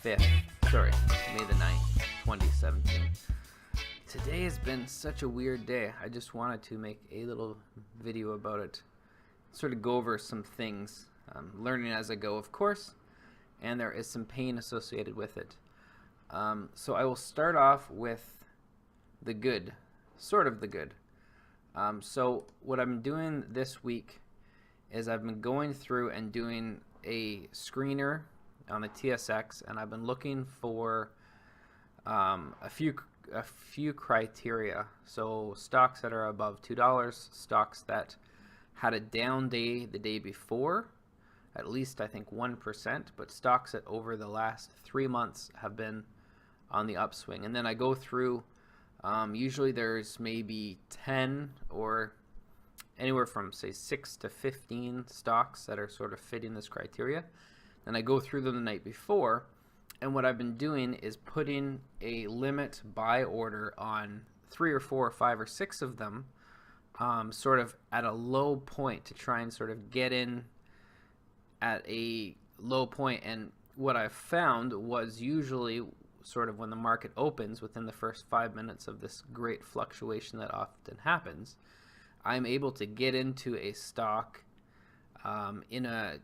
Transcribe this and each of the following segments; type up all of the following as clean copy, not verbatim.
5th, sorry, May the 9th, 2017. Today has been such a weird day. I just wanted to make a little video about it, sort of go over some things, learning as I go, of course, and there is some pain associated with it. So I will start off with the good, sort of the good. So what I'm doing this week is I've been going through and doing a screener on the TSX, and I've been looking for a few criteria. So stocks that are above $2, stocks that had a down day the day before, at least I think 1%, but stocks that over the last 3 months have been on the upswing. And then I go through, usually there's maybe 10 or anywhere from say 6 to 15 stocks that are sort of fitting this criteria. Then I go through them the night before, and what I've been doing is putting a limit buy order on 3 or 4 or 5 or 6 of them, sort of at a low point to try and sort of get in at a low point. And what I found was usually sort of when the market opens within the first 5 minutes of this great fluctuation that often happens, I'm able to get into a stock at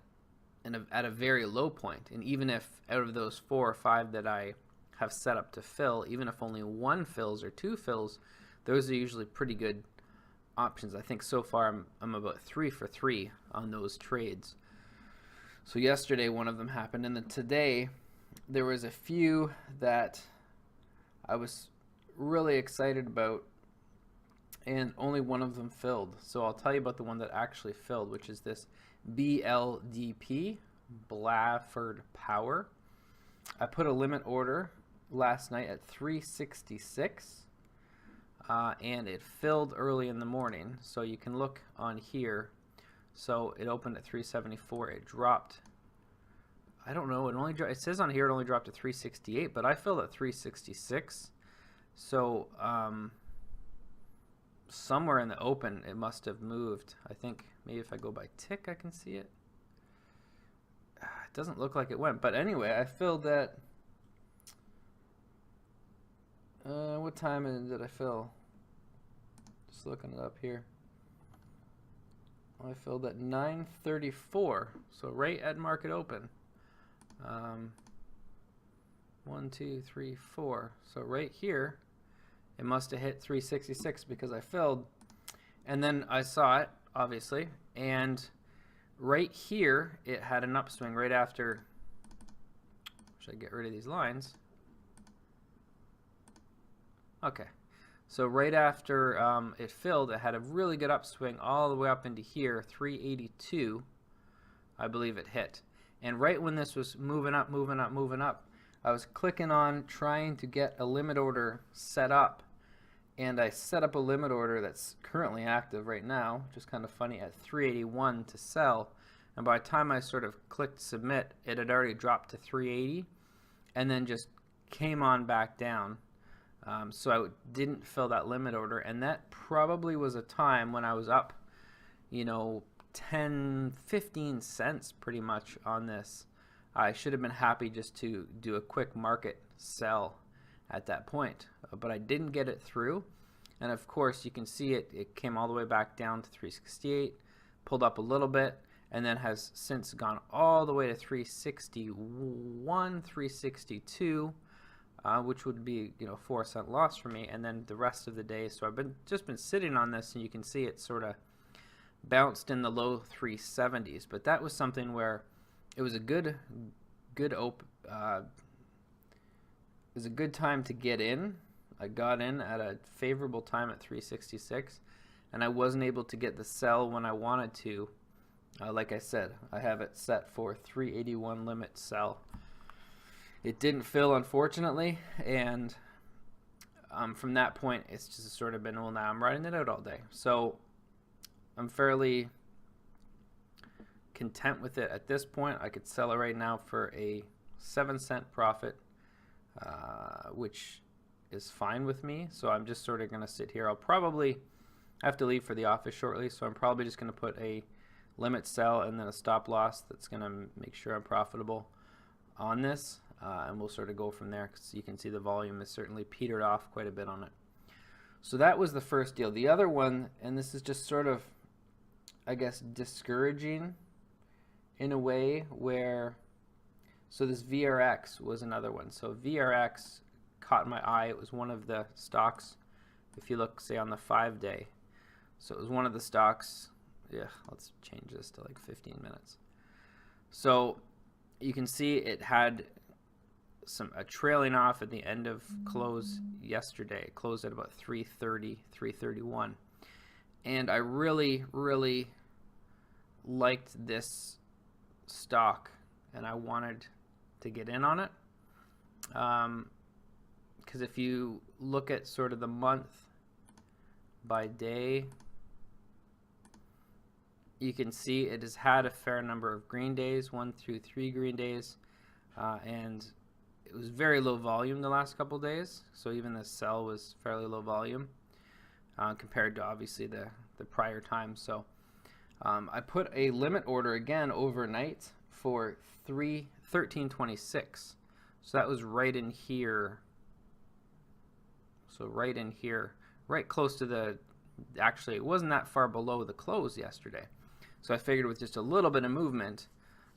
a very low point. And even if out of those 4 or 5 that I have set up to fill, even if only 1 fills or 2 fills, those are usually pretty good options. I think so far I'm about 3 for 3 on those trades. So yesterday one of them happened, and then today there was a few that I was really excited about, and only one of them filled. So I'll tell you about the one that actually filled, which is this BLDP, Bladford Power. I put a limit order last night at 366, and it filled early in the morning. So you can look on here. So it opened at 374. It dropped, I don't know, it says on here it only dropped to 368, but I filled at 366. So somewhere in the open it must have moved. I think maybe if I go by tick I can see it. It doesn't look like it went, but anyway, I filled that. What time did I fill? Just looking it up here. I filled at 9:34, so right at market open. 1, 2, 3, 4. So right here it must have hit 366 because I filled, and then I saw it obviously, and right here it had an upswing right after. Should I get rid of these lines? Okay, so right after it filled, it had a really good upswing all the way up into here, 382 I believe it hit. And right when this was moving up, I was clicking on trying to get a limit order set up, and I set up a limit order that's currently active right now, which is kind of funny, at 381 to sell. And by the time I sort of clicked submit, it had already dropped to 380 and then just came on back down. So I didn't fill that limit order, and that probably was a time when I was up, 10-15 cents pretty much on this. I should have been happy just to do a quick market sell at that point, but I didn't get it through. And of course you can see it came all the way back down to 368, pulled up a little bit, and then has since gone all the way to 361, 362, which would be 4-cent loss for me. And then the rest of the day, so I've just been sitting on this, and you can see it sort of bounced in the low 370s. But that was something where it was a good time to get in. I got in at a favorable time at 366, and I wasn't able to get the sell when I wanted to. Like I said, I have it set for 381 limit sell. It didn't fill, unfortunately, and from that point it's just sort of been, well, now I'm riding it out all day. So I'm fairly content with it at this point. I could sell it right now for a 7-cent profit, which is fine with me. So I'm just sort of going to sit here. I'll probably have to leave for the office shortly, so I'm probably just going to put a limit sell and then a stop loss that's going to make sure I'm profitable on this. and we'll sort of go from there, because you can see the volume has certainly petered off quite a bit on it. So that was the first deal. The other one, and this is just sort of, I guess, discouraging in a way, where, so this VRX was another one. So VRX caught my eye. It was one of the stocks, if you look, say, on the 5-day. So it was one of the stocks. Yeah, let's change this to like 15 minutes. So you can see it had a trailing off at the end of close yesterday. It closed at about 3:30, 3:31. And I really, really liked this stock, and I wanted to get in on it. Because if you look at sort of the month by day, you can see it has had a fair number of green days, 1 through 3 green days, and it was very low volume the last couple days. So even the sell was fairly low volume compared to obviously the prior time. So I put a limit order again overnight for 13.26. So that was right in here. So right in here, right close to the, actually it wasn't that far below the close yesterday. So I figured with just a little bit of movement,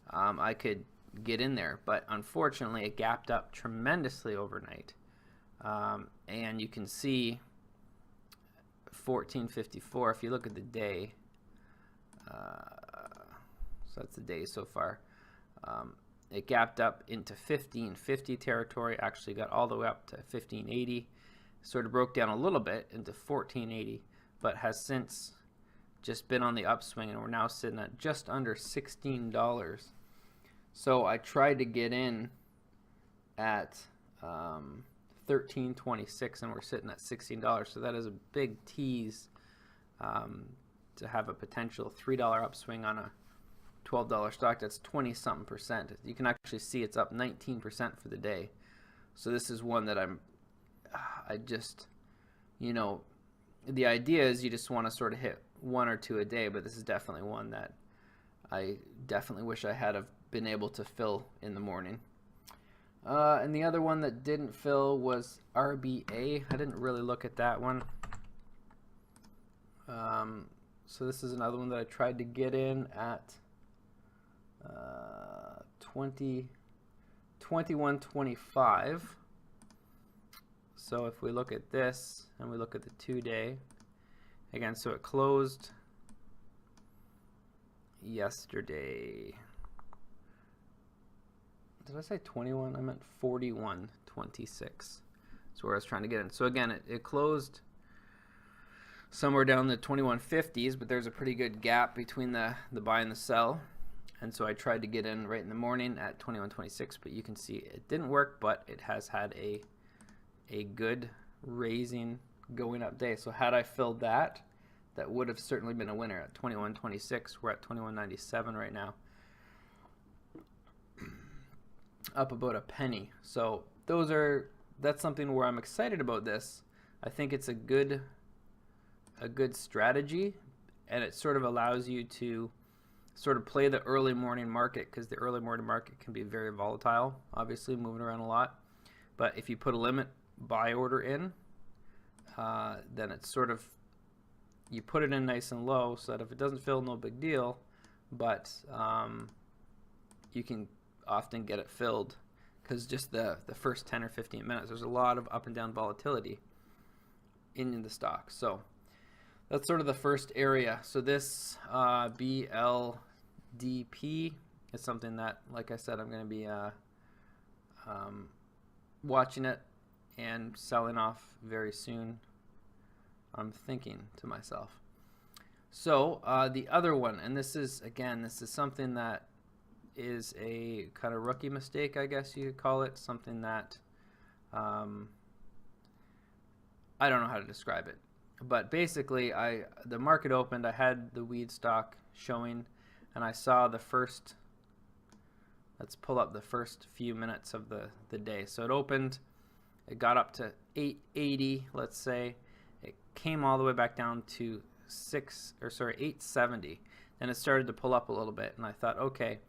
I could get in there. But unfortunately, it gapped up tremendously overnight. And you can see 14.54 if you look at the day. So that's the day so far. It gapped up into 15.50 territory, actually got all the way up to 15.80. Sort of broke down a little bit into 14.80, but has since just been on the upswing, and we're now sitting at just under $16. So I tried to get in at 13.26, and we're sitting at $16. So that is a big tease to have a potential $3 upswing on a $12 stock. That's 20-something%. You can actually see it's up 19% for the day. So this is one that I just, you know, the idea is you just want to sort of hit 1 or 2 a day, but this is definitely one that I definitely wish I had have been able to fill in the morning. And the other one that didn't fill was RBA. I didn't really look at that one. So this is another one that I tried to get in at 21.25. So if we look at this and we look at the 2-day, again, so it closed yesterday. Did I say 21? I meant 41.26. That's where I was trying to get in. So again, it closed somewhere down the 21.50s, but there's a pretty good gap between the buy and the sell. And so I tried to get in right in the morning at 21.26, but you can see it didn't work, but it has had a good raising going up day. So had I filled that, that would have certainly been a winner at 21.26. We're at 21.97 right now, up about a penny. So that's something where I'm excited about this. I think it's a good strategy, and it sort of allows you to sort of play the early morning market, because the early morning market can be very volatile, obviously moving around a lot. But if you put a limit buy order in, then it's sort of, you put it in nice and low so that if it doesn't fill, no big deal, but you can often get it filled, because just the first 10 or 15 minutes, there's a lot of up and down volatility in the stock. So that's sort of the first area. So this BLDP is something that, like I said, I'm going to be watching it and selling off very soon, I'm thinking to myself. So the other one, and this is something that is a kind of rookie mistake, I guess you could call it, something that I don't know how to describe it. But basically, the market opened, I had the weed stock showing, and I saw the first, let's pull up the first few minutes of the day. So it opened, it got up to 880, let's say. It came all the way back down to 870. Then it started to pull up a little bit, and I thought, okay,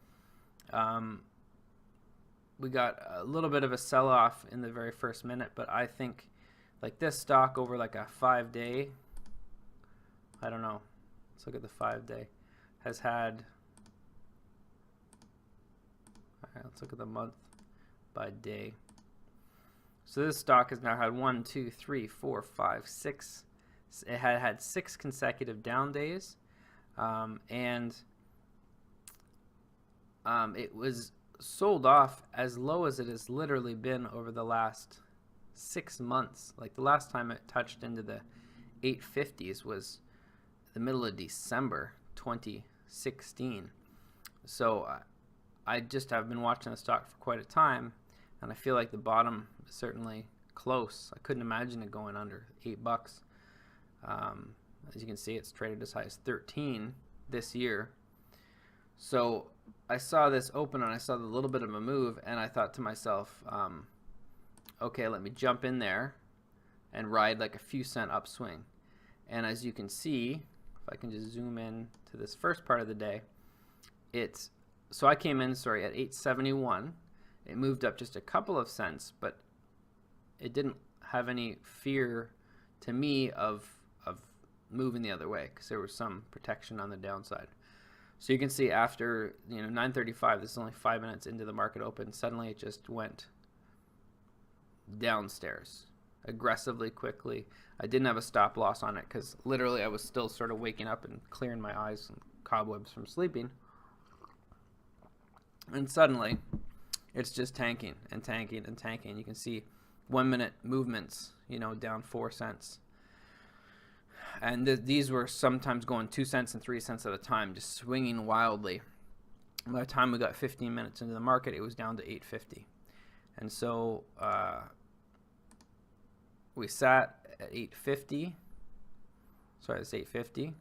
we got a little bit of a sell-off in the very first minute, but I think like this stock over like a 5-day, I don't know, let's look at the 5-day, has had, all right, let's look at the month by day. So this stock has now had 1, 2, 3, 4, 5, 6. It had 6 consecutive down days, and it was sold off as low as it has literally been over the last 6 months. Like the last time it touched into the 850s was the middle of December 2016. So I just have been watching the stock for quite a time, and I feel like the bottom is certainly close. I couldn't imagine it going under $8. As you can see, it's traded as high as 13 this year. So I saw this open and I saw the little bit of a move, and I thought to myself, okay, let me jump in there and ride like a few cent upswing. And as you can see, if I can just zoom in to this first part of the day, so I came in, at 871. It moved up just a couple of cents, but it didn't have any fear to me of moving the other way because there was some protection on the downside. So you can see after 9:35, this is only 5 minutes into the market open, suddenly it just went downstairs aggressively, quickly. I didn't have a stop loss on it because literally I was still sort of waking up and clearing my eyes and cobwebs from sleeping. And suddenly it's just tanking and tanking and tanking. You can see 1 minute movements, down 4 cents. And these were sometimes going 2 cents and 3 cents at a time, just swinging wildly. By the time we got 15 minutes into the market, it was down to 850. And so we sat at 850. Sorry, it's 850.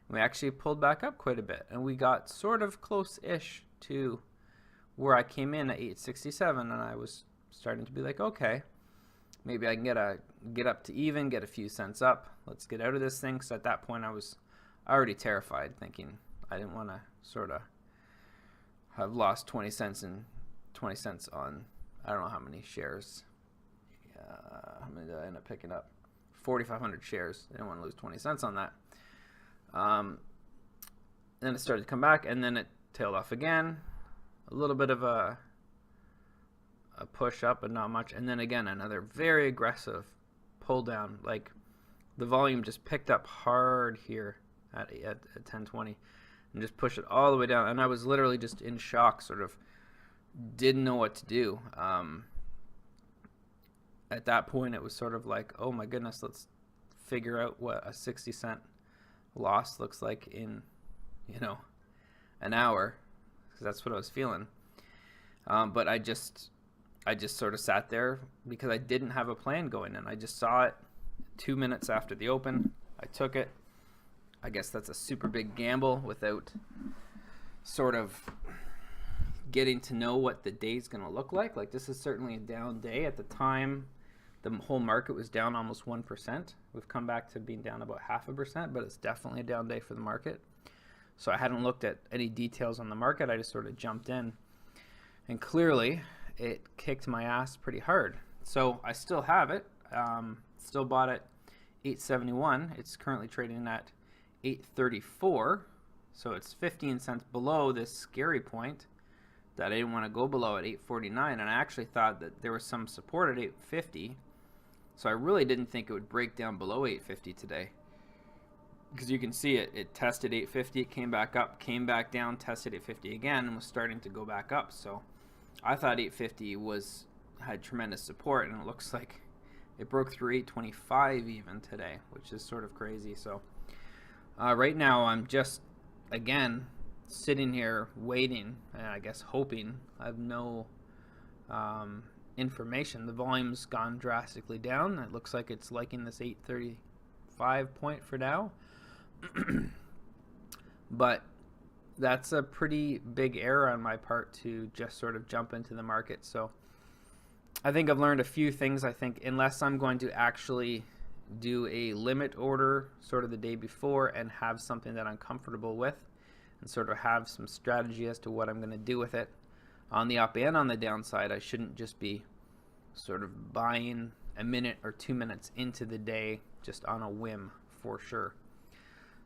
We actually pulled back up quite a bit, and we got sort of close-ish to where I came in at 867, and I was starting to be like, okay, maybe I can get up to even, get a few cents up. Let's get out of this thing. So at that point, I was already terrified, thinking I didn't want to sort of have lost 20 cents and 20 cents on, I don't know how many shares. How many did I end up picking up? 4,500 shares. I didn't want to lose 20 cents on that. Then it started to come back, and then it tailed off again. A little bit of a push up, but not much. And then again, another very aggressive pull down. Like the volume just picked up hard here at 1020 and just pushed it all the way down. And I was literally just in shock, sort of didn't know what to do. At that point, it was sort of like, oh my goodness, let's figure out what a 60-cent loss looks like in, an hour, because that's what I was feeling. But I just sort of sat there because I didn't have a plan going in. I just saw it 2 minutes after the open. I took it. I guess that's a super big gamble without sort of getting to know what the day's going to look like. Like this is certainly a down day. At the time, the whole market was down almost 1%. We've come back to being down about 0.5%, but it's definitely a down day for the market. So I hadn't looked at any details on the market. I just sort of jumped in. And clearly, it kicked my ass pretty hard. So I still have it. Still bought it 871. It's currently trading at 834. So it's 15 cents below this scary point that I didn't want to go below at 849. And I actually thought that there was some support at 850. So I really didn't think it would break down below 850 today. Because you can see it tested 850, it came back up, came back down, tested 850 again, and was starting to go back up. So I thought 850 had tremendous support, and it looks like it broke through 825 even today, which is sort of crazy. So right now I'm just, again, sitting here waiting, and I guess hoping. I have no information. The volume's gone drastically down. It looks like it's liking this 835 point for now. But that's a pretty big error on my part to just sort of jump into the market. So I think I've learned a few things. I think unless I'm going to actually do a limit order sort of the day before and have something that I'm comfortable with and sort of have some strategy as to what I'm going to do with it, on the up and on the downside, I shouldn't just be sort of buying a minute or 2 minutes into the day just on a whim, for sure.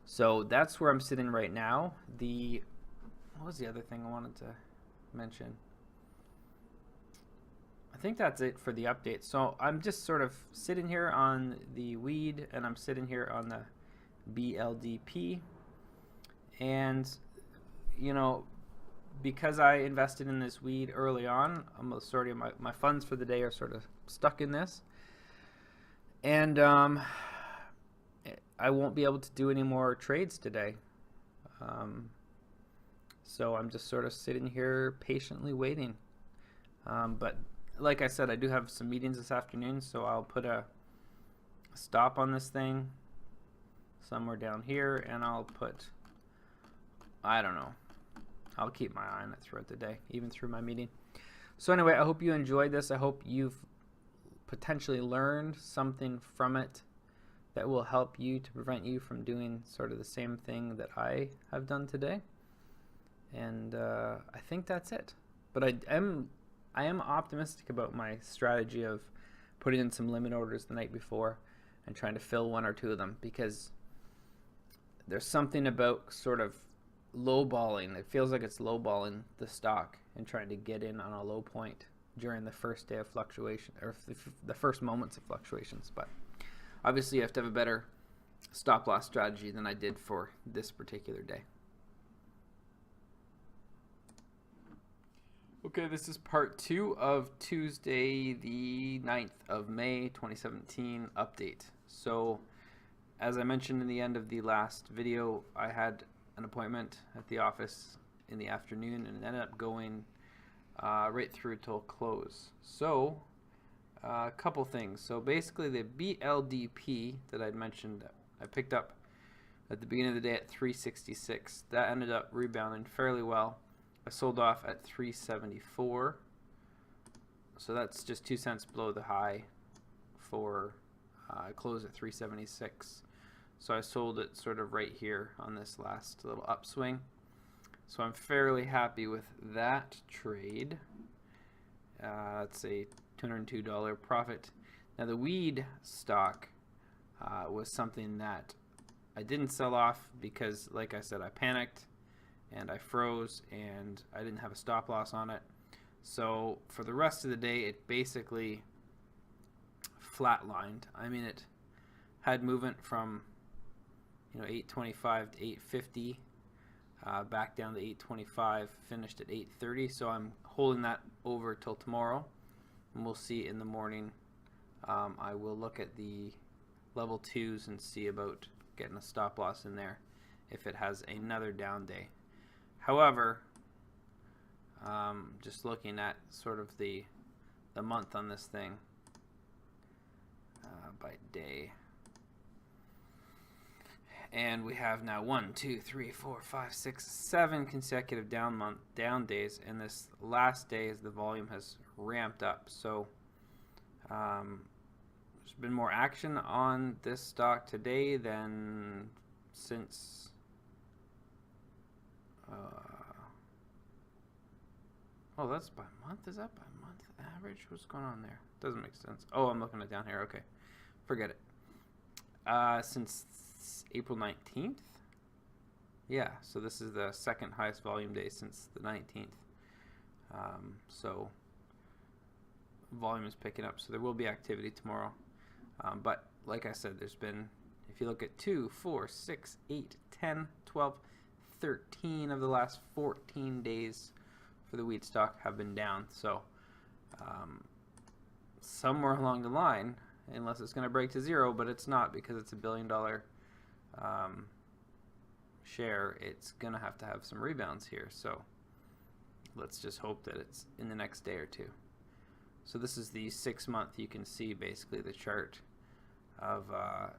So that's where I'm sitting right now. What was the other thing I wanted to mention? I think that's it for the update. So I'm just sort of sitting here on the weed, and I'm sitting here on the BLDP. And, you know, because I invested in this weed early on, I'm sort of my funds for the day are sort of stuck in this. And I won't be able to do any more trades today. So I'm just sort of sitting here patiently waiting. But like I said, I do have some meetings this afternoon, so I'll put a stop on this thing somewhere down here, and I'll put, I don't know, I'll keep my eye on it throughout the day, even through my meeting. So anyway, I hope you enjoyed this. I hope you've potentially learned something from it that will help you to prevent you from doing sort of the same thing that I have done today. And I think that's it. But I am optimistic about my strategy of putting in some limit orders the night before and trying to fill 1 or 2 of them, because there's something about sort of lowballing. It feels like it's lowballing the stock and trying to get in on a low point during the first day of fluctuation, or the first moments of fluctuations. But obviously you have to have a better stop loss strategy than I did for this particular day. Okay, this is part 2 of Tuesday the 9th of May 2017 update. So as I mentioned in the end of the last video, I had an appointment at the office in the afternoon, and it ended up going right through till close. So a couple things. So basically the BLDP that I'd mentioned, I picked up at the beginning of the day at 366. That ended up rebounding fairly well. I sold off at 374, so that's just 2 cents below the high for close at 376. So I sold it sort of right here on this last little upswing. So I'm fairly happy with that trade. That's a $202 profit. Now the weed stock was something that I didn't sell off because, like I said, I panicked and I froze and I didn't have a stop loss on it. So for the rest of the day, it basically flatlined. I mean, it had movement from 825 to 850, back down to 825, finished at 830. So I'm holding that over till tomorrow, and we'll see in the morning. I will look at the level 2s and see about getting a stop loss in there if it has another down day. However, just looking at sort of the month on this thing by day, and we have now 1, 2, 3, 4, 5, 6, 7 consecutive down days, and this last day as the volume has ramped up. So there's been more action on this stock today than since oh, that's by month. Is that by month average? What's going on there? Doesn't make sense. Oh, I'm looking at down here. Okay, forget it. Since April 19th. Yeah, so this is the second highest volume day since the 19th. So volume is picking up, so there will be activity tomorrow. But like I said, there's been, if you look at 2, 4, 6, 8, 10, 12, 13 of the last 14 days for the wheat stock have been down. So somewhere along the line, unless it's going to break to zero, but it's not because it's $1 billion share, it's going to have some rebounds here. So let's just hope that it's in the next day or two. So this is the 6 month. You can see basically the chart of a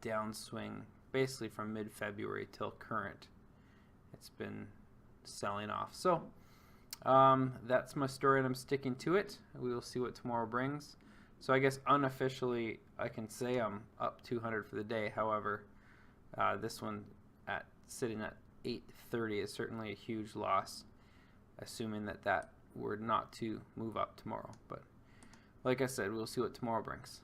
downswing basically from mid-February till current. It's been selling off. So that's my story, and I'm sticking to it. We will see what tomorrow brings. So I guess unofficially I can say I'm up 200 for the day. However, this one sitting at 830 is certainly a huge loss. assuming that that were not to move up tomorrow. But like I said, we'll see what tomorrow brings.